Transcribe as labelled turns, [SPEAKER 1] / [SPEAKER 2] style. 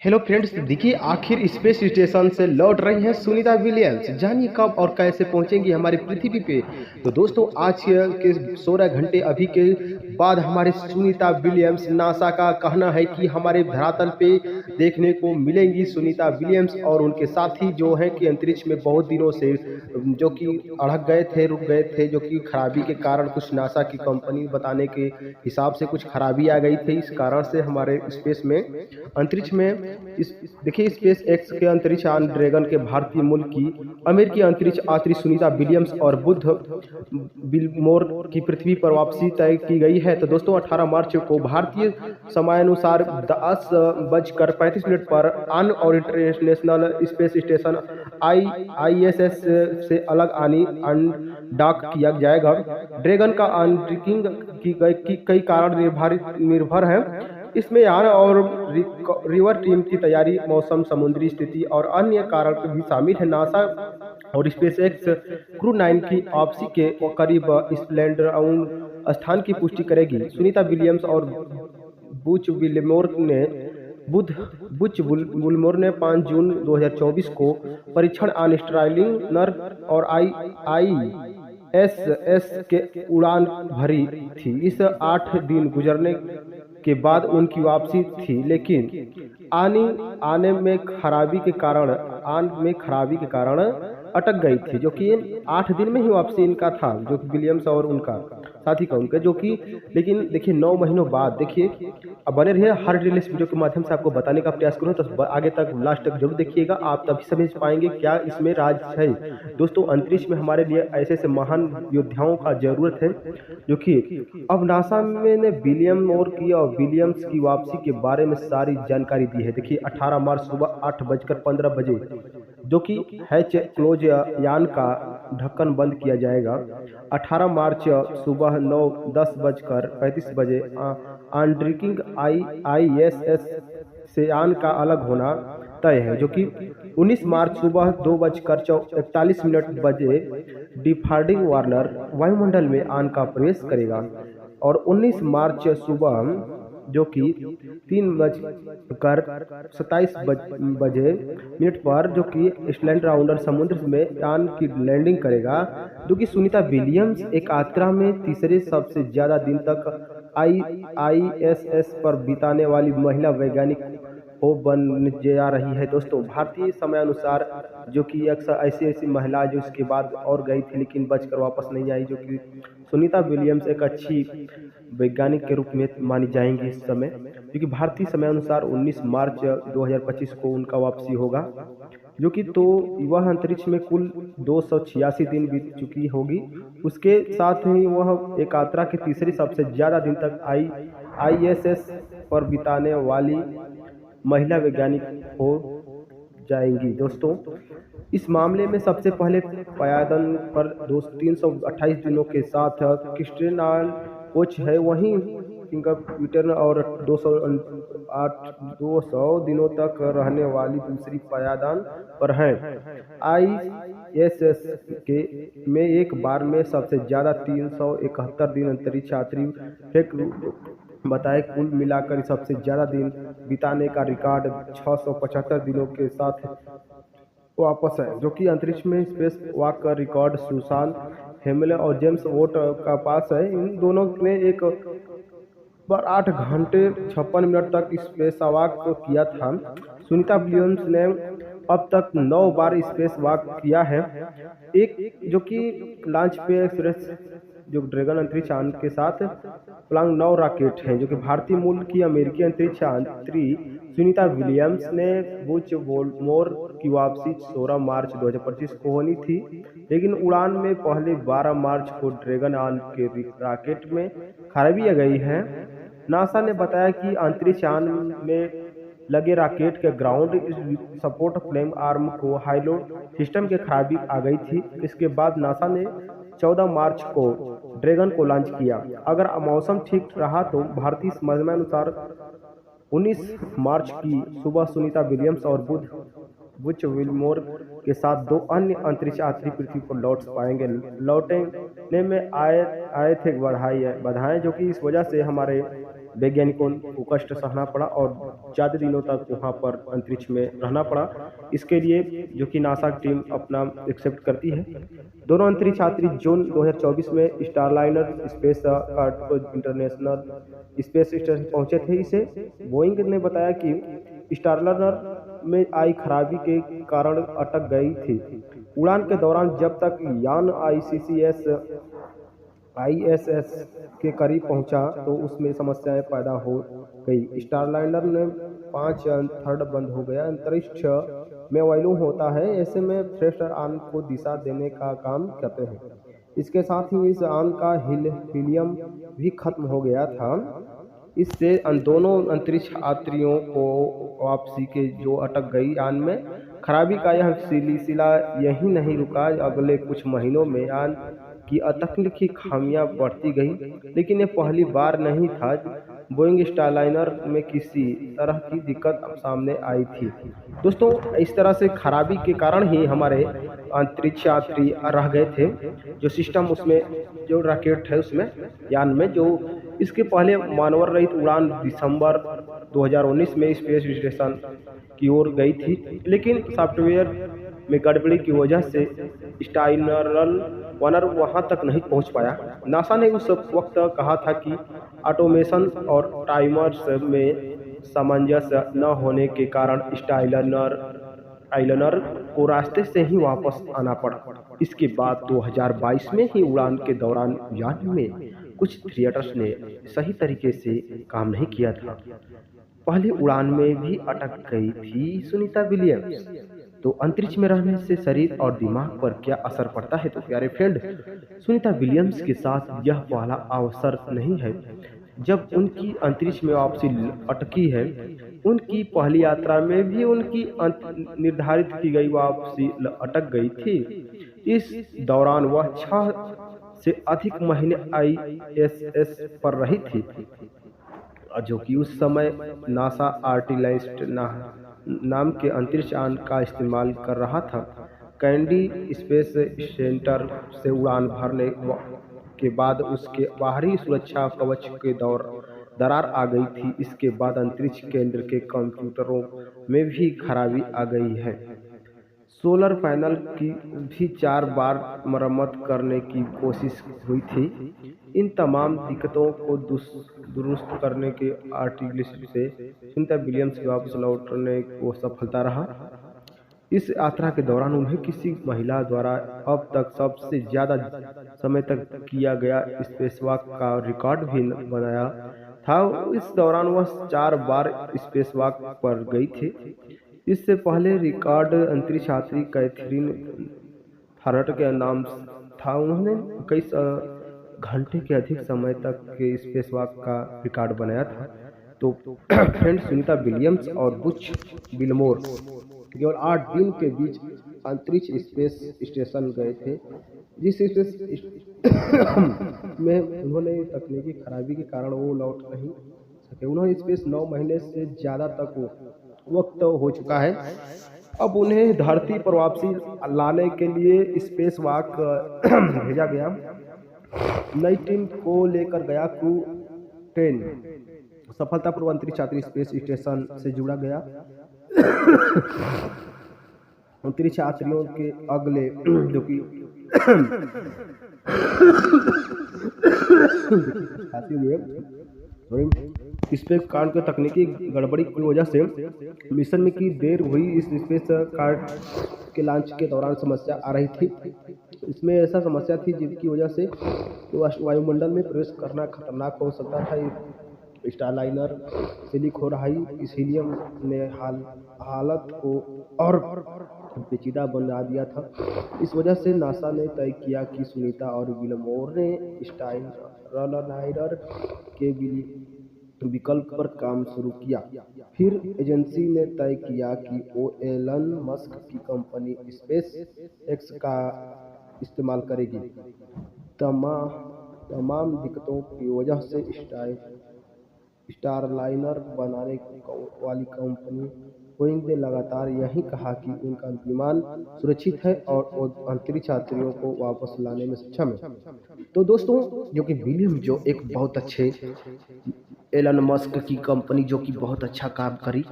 [SPEAKER 1] Hello friends, देखिए आखिर space station से लौट रही हैं सुनीता विलियम्स। जानिए कब और कैसे पहुंचेंगी हमारी पृथ्वी पे। तो दोस्तों, आज के 16 घंटे अभी के बाद हमारे सुनीता विलियम्स, नासा का कहना है कि हमारे धरातल पे देखने को मिलेंगी सुनीता विलियम्स और उनके साथी जो हैं कि अंतरिक्ष में बहुत दिनों से जो कि अड़क गए थे, रुक गए थे, जो कि खराबी के कारण कुछ नासा की कंपनी बताने के हिसाब से कुछ खराबी आ गई थी। इस कारण से हमारे स्पेस में अंतरिक्ष में इस देखिए स्पेस एक्स के अंतरिक्ष यान ड्रैगन के भारतीय मूल की अमेरिकी अंतरिक्ष यात्री सुनीता विलियम्स और बुध बिलमोर की पृथ्वी पर वापसी तय की गई है। तो दोस्तों, 18 मार्च को भारतीय समयानुसार 10:35 पर अन और इंटरनेशनल स्पेस स्टेशन ISS से अलग आनी अनडॉक किया जाएगा। ड्रैगन का अनडॉकिंग की कई कारण निर्भर है। इसमें यान और रिवर टीम की तैयारी, मौसम, समुद्री स्थिति और अन्य कारक भी शामिल है। नासा और स्पेसएक्स क्रू 9 की वापसी के करीब स्प्लेंडर स्थान की पुष्टि करेगी। सुनीता विलियम्स और बुच विलिमोर ने बुच विलिमोर ने 5 जून 2024 को परीक्षण ऑन स्टारलिनर और ISS के उड़ान भरी थी। इस 8 दिन गुजरने के बाद उनकी वापसी थी, लेकिन आने में खराबी के कारण अटक गई थी, जो कि 8 दिन में ही वापसी इनका था, जो कि विलियम्स और उनका साथी का उनके, जो कि लेकिन देखिए 9 महीनों बाद देखिए। अब बने रहिए, हर डिटेल इस वीडियो के माध्यम से आपको बताने का प्रयास करूँ, तो आगे तक लास्ट तक जरूर देखिएगा। आप तभी समझ पाएंगे क्या इसमें राज है। दोस्तों, अंतरिक्ष में हमारे लिए ऐसे ऐसे महान योद्धाओं का जरूरत है, जो कि अब नासा ने विलियम्स की वापसी के बारे में सारी जानकारी दी है। देखिए 18 मार्च सुबह 8:15 बजे जो कि हैच क्लोज यान का ढक्कन बंद किया जाएगा। 18 मार्च सुबह 10:35 बजे अनडॉकिंग ISS से यान का अलग होना तय है, जो कि 19 मार्च सुबह 2:41 बजे डिपार्टिंग वार्नर वायुमंडल में यान का प्रवेश करेगा। और 19 मार्च सुबह जो कि 3:27 पर जो कि स्लैंड राउंडर समुद्र में यान की लैंडिंग करेगा। जो कि सुनीता विलियम्स एक यात्रा में तीसरे सबसे ज्यादा दिन तक ISS पर बिताने वाली महिला वैज्ञानिक हो बन जा रही है। दोस्तों, भारतीय समयानुसार जो कि अक्सर ऐसी महिला जो इसके बाद और गई थी लेकिन बचकर वापस नहीं आई, जो कि सुनीता विलियम्स एक अच्छी वैज्ञानिक के रूप में मानी जाएंगी इस समय, क्योंकि भारतीय समयानुसार 19 मार्च 2025 को उनका वापसी होगा। जो कि तो वह अंतरिक्ष में कुल 286 दिन बीत चुकी होगी। उसके साथ ही वह एक यात्रा के तीसरी सबसे ज्यादा दिन तक ISS पर बिताने वाली महिला वैज्ञानिक हो जाएंगी। दोस्तों, इस मामले में सबसे पहले पायदान पर 328 दिनों के साथ क्रिस्टियान कोच है, वहीं सिंगापुर और 200 दिनों तक रहने वाली दूसरी पायदान पर है। ISS के में एक बार में सबसे ज्यादा 371 दिन अंतरिक्ष यात्री बताए। कुल मिलाकर सबसे ज्यादा दिन बिताने का रिकॉर्ड 675 दिनों के साथ वापस है, जो कि अंतरिक्ष में स्पेस वॉक का रिकॉर्ड सुसान हेमले और जेम्स वोट का पास है। इन दोनों ने एक बार 8 घंटे 56 मिनट तक स्पेस वॉक किया था। सुनीता विलियम्स ने अब तक 9 बार स्पेस वॉक किया है, एक जो कि लॉन्च पे जो ड्रैगन अंतरिक्ष यान के साथ प्लांग 9 रॉकेट हैं, जो कि भारतीय मूल की अमेरिकी अंतरिक्ष यात्री सुनीता विलियम्स ने बुच विलिमोर की वापसी 16 मार्च 2025 को होनी थी, लेकिन उड़ान में पहले 12 मार्च को ड्रैगन यान के रॉकेट में खराबी आ गई है। नासा ने बताया कि अंतरिक्ष यान में लगे रॉकेट के ग्राउंड सपोर्ट फ्लेम आर्म को हाईलोड सिस्टम के खराबी आ गई थी। इसके बाद नासा ने 14 मार्च को ड्रैगन को लॉन्च किया। अगर मौसम ठीक रहा तो भारतीय समयानुसार 19 मार्च की सुबह सुनीता विलियम्स और बुच विलिमोर के साथ 2 अन्य अंतरिक्ष यात्री पृथ्वी पर लौट पाएंगे। लौटने में आए थे बधाएं, जो कि इस वजह से हमारे वैज्ञानिकों को कष्ट सहना पड़ा और ज़्यादा दिनों तक वहाँ पर अंतरिक्ष में रहना पड़ा। इसके लिए जो कि नासा की टीम अपना एक्सेप्ट करती है। दोनों अंतरिक्ष यात्री जून 2024 में Starliner space international space station पहुंचे थे। इसे बोइंग ने बताया कि स्टारलाइनर में आई खराबी के कारण अटक गई थी। उड़ान के दौरान जब तक यान ISS के करीब पहुंचा तो उसमें समस्याएं पैदा हो गई। स्टारलाइनर ने 5 बंद हो गया। अंतरिक्ष में वायु होता है, ऐसे में थ्रस्टर आर्म को दिशा देने का काम करते हैं। इसके साथ ही इस आर्म का हीलियम भी खत्म हो गया था। इससे दोनों अंतरिक्ष यात्रियों को वापसी के जो अटक गई यान में खराबी का यह सिलसिला यही नहीं रुका। अगले कुछ महीनों में यान की तकनीकी खामियां बढ़ती गई, लेकिन ये पहली बार नहीं था बोइंग स्टारलाइनर में किसी तरह की दिक्कत सामने आई थी। दोस्तों, इस तरह से खराबी के कारण ही हमारे अंतरिक्ष यात्री रह गए थे। जो सिस्टम उसमें जो रॉकेट है उसमें यान में, जो इसके पहले मानव रहित उड़ान दिसंबर 2019 में स्पेस स्टेशन की ओर गई थी, लेकिन सॉफ्टवेयर में गड़बड़ी की वजह से स्टारलाइनर वहां तक नहीं पहुंच पाया। नासा ने उस वक्त कहा था कि ऑटोमेशन और टाइमर्स में सामंजस्य न होने के कारण स्टारलाइनर को रास्ते से ही वापस आना पड़ा। इसके बाद 2022 में ही उड़ान के दौरान यान में कुछ थिएटर्स ने सही तरीके से काम नहीं किया था। पहली उड़ान में भी अटक गई थी सुनीता विलियम्स। तो अंतरिक्ष में रहने से शरीर और दिमाग पर क्या असर पड़ता है? तो प्यारे फ्रेंड, सुनीता विलियम्स के साथ यह पहला अवसर नहीं है जब उनकी अंतरिक्ष में वापसी अटकी है। उनकी पहली यात्रा में भी उनकी निर्धारित की गई वापसी अटक गई थी। इस दौरान वह 6 से अधिक महीने ISS पर रही थी, जो कि उस समय नासा आर्टिलरिस्ट नाम के अंतरिक्ष यान का इस्तेमाल कर रहा था। कैंडी स्पेस सेंटर से उड़ान भरने के बाद उसके बाहरी सुरक्षा कवच के दरार आ गई थी। इसके बाद अंतरिक्ष केंद्र के कंप्यूटरों में भी खराबी आ गई है। सोलर पैनल की भी 4 बार मरम्मत करने की कोशिश हुई थी। इन तमाम दिक्कतों को दुरुस्त करने के आर्टिलरिस्ट से सुनीता विलियम्स के वापस लौटने को सफलता रहा। इस यात्रा के दौरान उन्हें किसी महिला द्वारा अब तक सबसे ज्यादा समय तक किया गया स्पेसवॉक का रिकॉर्ड भी बनाया था। इस दौरान वह 4 बार स्पेसवॉक पर गई थी। इससे पहले रिकॉर्ड अंतरिक्ष यात्री कैथरीन थारट के नाम था। उन्होंने कई घंटे के अधिक समय तक के स्पेसवॉक का रिकॉर्ड बनाया था। तो फ्रेंड, सुनीता विलियम्स और बुच विलमोर केवल 8 दिन के बीच अंतरिक्ष स्पेस स्टेशन गए थे, जिस स्पेस में उन्होंने तकनीकी खराबी के कारण वो लौट नहीं सके। उन्होंने स्पेस 9 महीने से ज़्यादा तक वक्त हो चुका है। अब उन्हें धरती पर वापसी लाने के लिए स्पेस वॉक भेजा गया। नई टीम को लेकर गया क्रू 10 सफलतापूर्वक अंतरिक्ष यात्री स्पेस स्टेशन से जुड़ा गया। अंतरिक्ष यात्रियों के अगले जो कि स्पेस कार्ड के तकनीकी गड़बड़ी की वजह से मिशन में की देर हुई। इस स्पेस कार्ड के लॉन्च के दौरान समस्या आ रही थी। इसमें ऐसा समस्या थी जिसकी वजह से वायुमंडल में प्रवेश करना खतरनाक हो सकता था। स्टारलाइनर से लीक हो रही इस हीलियम ने हालत को और पेचीदा बना दिया था। इस वजह से नासा ने तय किया कि सुनीता और विलमोर ने स्टारलाइनर के विकल्प पर काम शुरू किया। फिर एजेंसी ने तय किया कि वो एलन मस्क की कंपनी स्पेस एक्स का इस्तेमाल करेगी। तमाम दिक्कतों की वजह से स्टारलाइनर बनाने वाली कंपनी बोइंग ने लगातार यही कहा कि उनका विमान सुरक्षित है और वो अंतरिक्ष यात्रियों को वापस लाने में सक्षम है। तो दोस्तों, जो कि विलियम जो एक बहुत अच्छे एलन मस्क की कंपनी जो कि बहुत अच्छा काम करी।